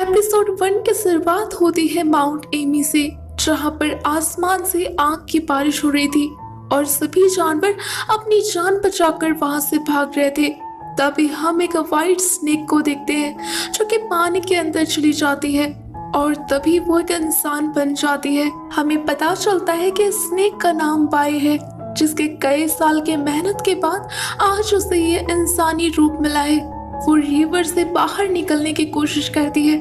Episode 1 की शुरुआत होती है माउंट एमी से, जहां पर आसमान से आग की बारिश हो रही थी और सभी जानवर अपनी जान बचाकर वहां से भाग रहे थे। तभी हम एक व्हाइट स्नेक को देखते हैं जो कि पानी के अंदर चली जाती है और तभी वो एक इंसान बन जाती है। हमें पता चलता है कि स्नेक का नाम बाई है, जिसके कई साल के मेहनत के बाद आज उसे ये इंसानी रूप मिला है। वो रिवर से बाहर निकलने की कोशिश करती है,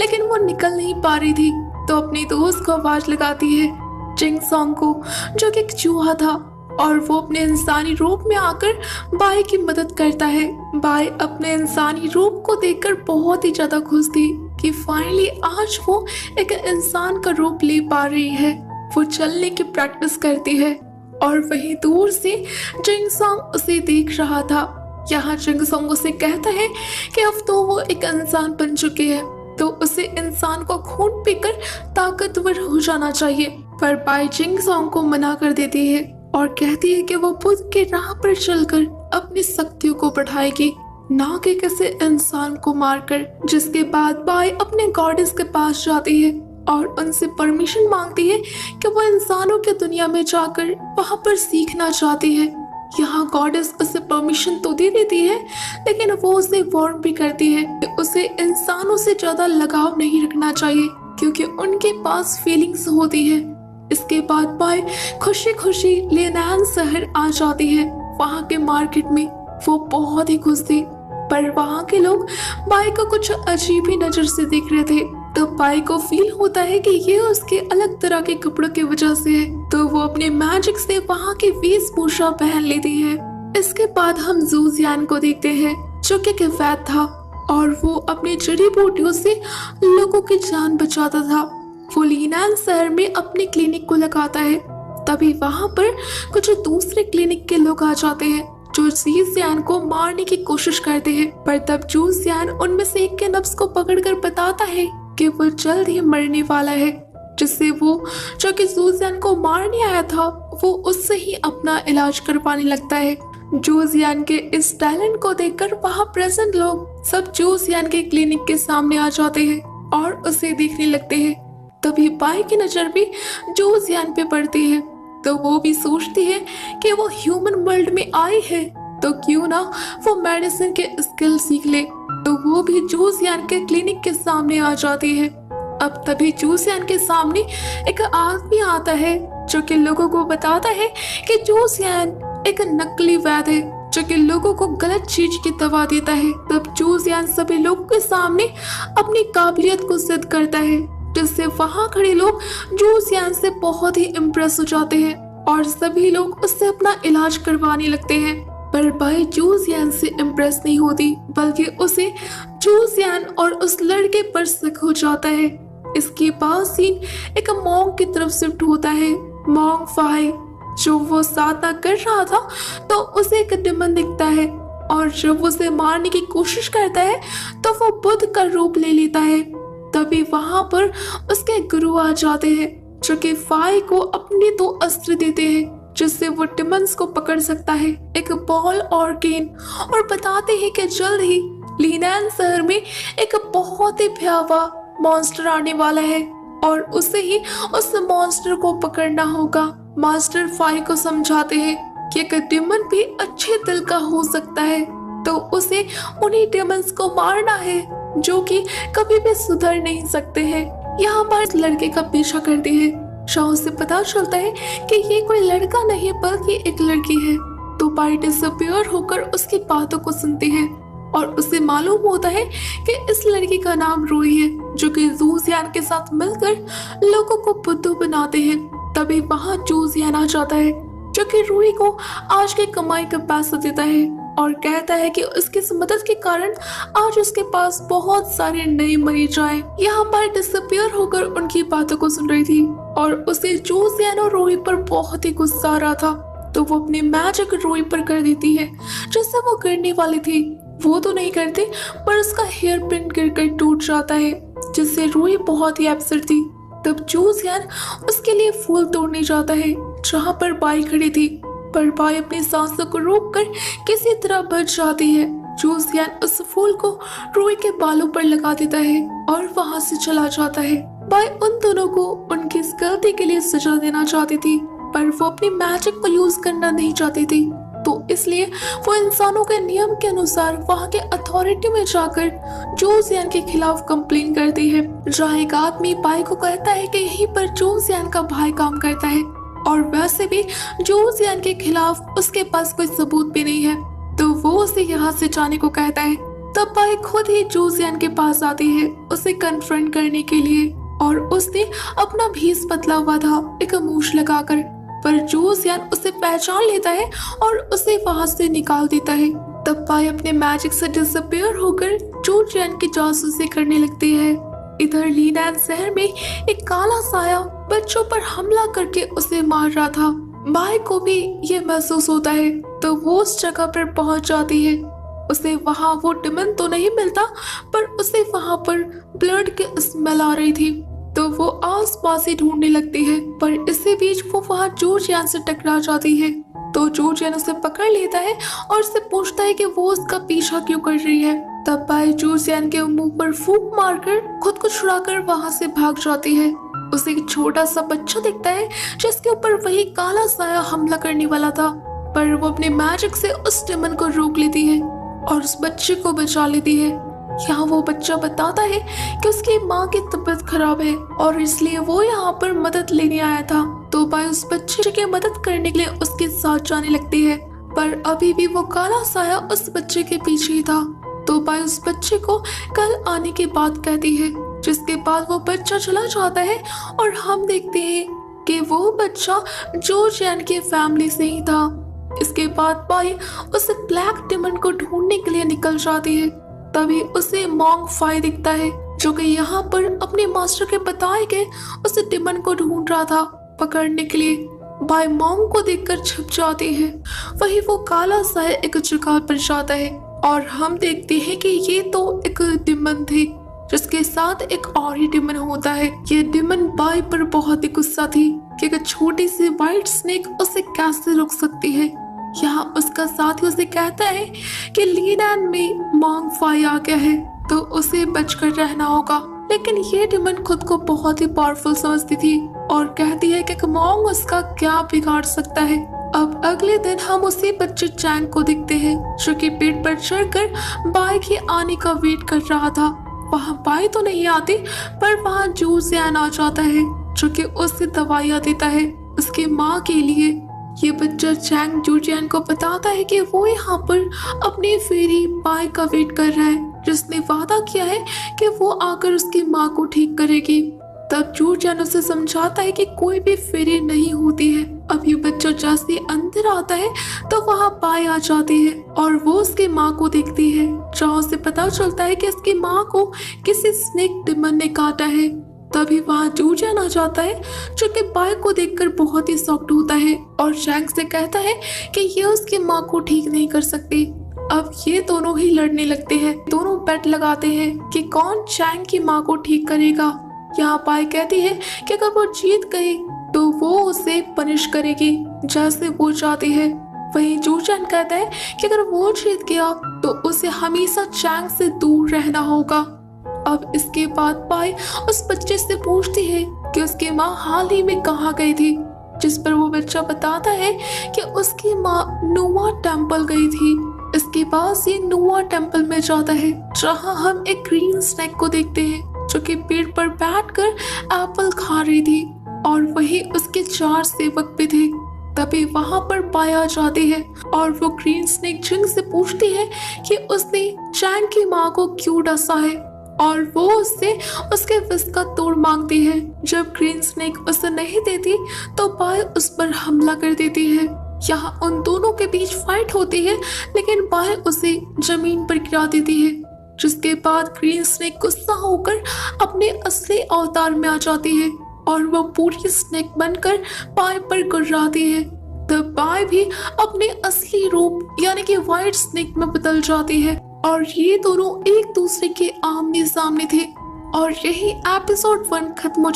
लेकिन वो निकल नहीं पा रही थी, तो अपने दोस्त को आवाज लगाती है, चिंग सॉन्ग को, जो कि एक चूहा था, और वो अपने इंसानी रूप में आकर बाई की मदद करता है। बाई अपने इंसानी रूप को देखकर बहुत ही ज्यादा खुश थी कि फाइनली आज वो एक इंसान का रूप ले पा रही है। वो चलने की प्रैक्टिस करती है और वहीं दूर से चिंग सॉन्ग उसे देख रहा था। यहाँ चिंग सॉन्ग उसे कहता है कि अब तो वो एक इंसान बन चुके हैं, तो उसे इंसान को खून पीकर ताकतवर हो जाना चाहिए। पर बाई चिंग सॉन्ग को मना कर देती है और कहती है कि वो बुद्ध के राह पर चलकर अपनी शक्तियों को बढ़ाएगी, ना कि किसी इंसान को मारकर। जिसके बाद बाई अपने गॉडेस के पास जाती है और उनसे परमिशन मांगती है कि वो इंसानों की दुनिया में जाकर वहां पर सीखना चाहती है। यहाँ गॉडेस उसे परमिशन तो दे देती है, लेकिन वो उसे वार्न भी करती है कि उसे इंसानों से ज्यादा लगाव नहीं रखना चाहिए, क्योंकि उनके पास फीलिंग्स होती है। इसके बाद बाई खुशी खुशी लेनान शहर आ जाती है। वहाँ के मार्केट में वो बहुत ही खुश थी, पर वहाँ के लोग बाई को कुछ अजीब ही नजर से देख रहे थे। तो बाई को फील होता है कि ये उसके अलग तरह के कपड़ों की वजह से है, तो वो अपने मैजिक से वहाँ की वेशभूषा पहन लेती है। इसके बाद हम जूजियान को देखते हैं, जो कि वैद्य था और वो अपनी जड़ी बूटियों से लोगों की जान बचाता था। वो लीनान शहर में अपने क्लिनिक को लगाता है। तभी वहाँ पर कुछ दूसरे क्लिनिक के लोग आ जाते हैं जो जूजियान को मारने की कोशिश करते हैं, पर तब जूजियान उनमें से एक के नब्ज को पकड़कर बताता है कि वो जल्द ही मरने वाला है, जिससे वो जो कि जूजियान को मारने आया था वो उससे ही अपना इलाज करवाने लगता है। जूजियान के इस टैलेंट को देखकर वहाँ प्रेजेंट लोग सब जूजियान के क्लिनिक के सामने आ जाते हैं और उसे देखने लगते हैं। तभी बाई की नजर भी जूजियान पे पड़ती है, तो वो भी सोचती है कि वो ह्यूमन वर्ल्ड में आई है, तो क्यों ना वो मेडिसिन के स्किल सीख ले। तो वो भी जूजियान के क्लिनिक के सामने आ जाती है। अब तभी जूजियान के सामने एक आदमी आता है जो कि लोगों को बताता है कि जूजियान एक नकली वैद्य है जो कि लोगों को गलत चीज की दवा देता है। तब जूजियान सभी लोगों के सामने अपनी काबिलियत को सिद्ध करता है, जिससे वहाँ खड़े लोग जूजियान से बहुत ही इम्प्रेस हो जाते हैं और सभी लोग उससे अपना इलाज करवाने लगते हैं। पर बाई जूजियान से इम्प्रेस नहीं होती, बल्कि उसे जूजियान और उस लड़के पर शक हो जाता है। इसके बाद सीन एक मॉन्ग की तरफ शिफ्ट होता है। मॉन्ग फाई जो वो साधना कर रहा था, तो उसे एक डिमन दिखता है और जब उसे मारने की कोशिश करता है तो वो बुद्ध का रूप ले लेता है। तभी वहां पर उसके गुरु आ जाते हैं जो कि फाई को अपने 2 अस्त्र देते हैं, जिससे वो डिमंस को पकड़ सकता है, एक बॉल और गेंद, और बताते हैं कि जल्द ही लीनान शहर में एक बहुत ही भयावह मॉन्स्टर आने वाला है और उसे ही उस मॉन्स्टर को पकड़ना होगा। मास्टर फाई को समझाते हैं कि एक डिमन भी अच्छे दिल का हो सकता है, तो उसे उन्हीं डिमंस को मारना है जो कि कभी भी सुधर नहीं सकते हैं। यहाँ पर लड़के का पीछा करते हैं। शाह से पता चलता है कि ये कोई लड़का नहीं बल्कि एक लड़की है, तो बाई डिसअपीयर होकर उसकी बातों को सुनती है और उसे मालूम होता है कि इस लड़की का नाम रूही है, जो कि जूजियान के साथ मिलकर लोगों को बुद्धू बनाते हैं। तभी वहाँ जूजियान आ जाता है जो कि रूही को आज की कमाई का पैसा देता है और कहता है कि उसकी इस मदद के कारण आज उसके पास बहुत सारे नए मरीज आए। यहाँ पर डिसअपीयर होकर उनकी बातों को सुन रही थी और उसे जूजियान और रूही पर बहुत ही गुस्सा आ रहा था, तो वो अपने मैजिक रूही पर कर देती है जिससे वो करने वाली थी। वो तो नहीं करती, पर उसका हेयर पिन गिरकर टूट जाता है, जिससे रूही बहुत ही अपसेट थी। तब जूजियान उसके लिए फूल तोड़ने जाता है जहाँ पर बाई खड़ी थी, पर बाई अपनी सांसों को रोककर किसी तरह बच जाती है जूसियन उस फूल को रूही के बालों पर लगा देता है और वहां से चला जाता है। बाई उन दोनों को उनकी इस गलती के लिए सजा देना चाहती थी, पर वो अपनी मैजिक को यूज करना नहीं चाहती थी, तो इसलिए वो इंसानों के नियम के अनुसार वहाँ के अथॉरिटी में जाकर जूसियन के खिलाफ कंप्लेन करती है। जहाँ एक आदमी बाई को कहता है कि यहीं पर जूसियन का भाई काम करता है और वैसे भी जूसियन के खिलाफ उसके पास कोई सबूत भी नहीं है, तो वो उसे यहाँ से जाने को कहता है। तब बाई खुद ही जूसियन के पास आती है उसे कन्फ्रंट करने के लिए, और उसने अपना भेष बदला हुआ था एक मूछ लगाकर, पर जूसियन उसे पहचान लेता है और उसे वहां से निकाल देता है। तब बाई अपने मैजिक से डिसअपीयर होकर जूसियन की जासूसी करने लगती है। इधर लीनैन शहर में एक काला साया बच्चों पर हमला करके उसे मार रहा था। बाई को भी ये महसूस होता है, तो वो उस जगह पर पहुंच जाती है। उसे वहां वो डिमन तो नहीं मिलता, पर उसे वहां पर ब्लड की स्मेल आ रही थी, तो वो आस पास ही ढूंढने लगती है। पर इसी बीच वो वहां जूसियन से टकरा जाती है, तो जूसियन उसे पकड़ लेता है और उससे पूछता है कि वो उसका पीछा क्यों कर रही है। तब बाई जूसियन के मुंह पर फूंक मारकर खुद को छुड़ाकर वहां से भाग जाती है। उसे एक छोटा सा बच्चा दिखता है जिसके ऊपर वही काला साया हमला करने वाला था, पर वो अपने मैजिक से उस डिमन को रोक लेती है और उस बच्चे को बचा लेती है। यहाँ वो बच्चा बताता है कि उसकी माँ की तबीयत खराब है और इसलिए वो यहाँ पर मदद लेने आया था, तो बाई उस बच्चे की मदद करने के लिए उसके साथ जाने लगती है, पर अभी भी वो काला साया उस बच्चे के पीछे ही था। तो बाई उस बच्चे को कल आने की बात कहती है, जिसके बाद वो बच्चा चला जाता है और हम देखते हैं कि वो बच्चा जूसियन के फैमिली से ही था। इसके बाद बाई उस ब्लैक डिमन को ढूंढने के लिए निकल जाती है। तभी उसे मॉन्ग फाई दिखता है, जो कि यहाँ पर अपने मास्टर के बताए गए उस डिमन को ढूंढ रहा था पकड़ने के लिए। बाई मॉन्ग को देखकर छिप जाती है। वही वो काला साया एक जगह पर जाता है और हम देखते हैं कि ये तो एक डिमन थे, जिसके साथ एक और ही डिमन होता है। ये डिमन बाई पर बहुत ही गुस्सा थी कि एक छोटी सी व्हाइट स्नेक उसे कैसे रोक सकती है। यहाँ उसका साथी उसे कहता है कि लीनैन में मॉन्ग फाई आ गया है, तो उसे बचकर रहना होगा। लेकिन ये डिमन खुद को बहुत ही पावरफुल समझती थी और कहती है कि मॉन्ग उसका क्या बिगाड़ सकता है। अब अगले दिन हम उसी बच्चे चैंग को दिखते हैं, जो कि पेड़ पर चढ़कर बाई के आने का वेट कर रहा था। वहाँ बाई तो नहीं आती, पर वहाँ जूसियन आ जाता है, जो कि उसे दवाइयाँ देता है उसकी माँ के लिए। ये बच्चा चैंग जूसियन को बताता है कि वो यहाँ पर अपनी फेरी बाई का वेट कर रहा है, जिसने वादा किया है कि वो आकर उसकी माँ को ठीक करेगी। तब जूसियन उसे समझाता है कि कोई भी फेरी नहीं होती है। अब ये बच्चा जैसे अंदर आता है तो वहाँ बाई आ जाती है और वो उसकी माँ को देखती है, जहाँ से पता चलता है कि उसकी माँ को किसी स्नेक डिमन ने काटा है। तभी वहाँ जूसियन आ जाता है, जो कि बाई को देखकर बहुत ही शॉक्ड होता है और चैंग से कहता है कि ये उसकी माँ को ठीक नहीं कर सकती। अब ये दोनों ही लड़ने लगते हैं। दोनों बेट लगाते हैं कि कौन चैंग की माँ को ठीक करेगा। यहाँ बाई कहती है कि अगर वो जीत गई तो वो उसे पनिश करेगी जैसे वो चाहती है। वहीं जूसियन कहता है कि अगर वो जीत गया तो उसे हमेशा चैंग से दूर रहना होगा। अब इसके बाद बाई उस बच्चे से पूछती है कि उसकी माँ हाल ही में कहाँ गई थी, जिस पर वो बच्चा बताता है कि उसकी माँ नुआ टेम्पल गई थी। इसके पास ये नुआ टेम्पल में जाता है, जहाँ हम एक ग्रीन स्नेक को देखते हैं, जो कि पेड़ पर बैठकर एप्पल खा रही थी और वही उसके 4 सेवक भी थे। तभी वहां पर बाई आ जाती है और वो ग्रीन स्नेक जिंग से पूछती है कि उसने चैंग की माँ को क्यों डसा है, और वो उससे उसके विष का तोड़ मांगती है। जब ग्रीन स्नेक उसे नहीं देती तो बाई उस पर हमला कर देती है। यहाँ उन दोनों के बीच फाइट होती है, लेकिन बाई उसे जमीन पर गिरा देती है, जिसके बाद ग्रीन स्नेक गुस्सा होकर अपने असली अवतार में आ जाती है और वो पूरी स्नेक बनकर बाई पर गुर्राती है। तब बाई भी अपने असली रूप यानी कि व्हाइट स्नेक में बदल जाती है और ये दोनों एक दूसरे के आमने सामने थे। और यही एपिसोड 1 खत्म हो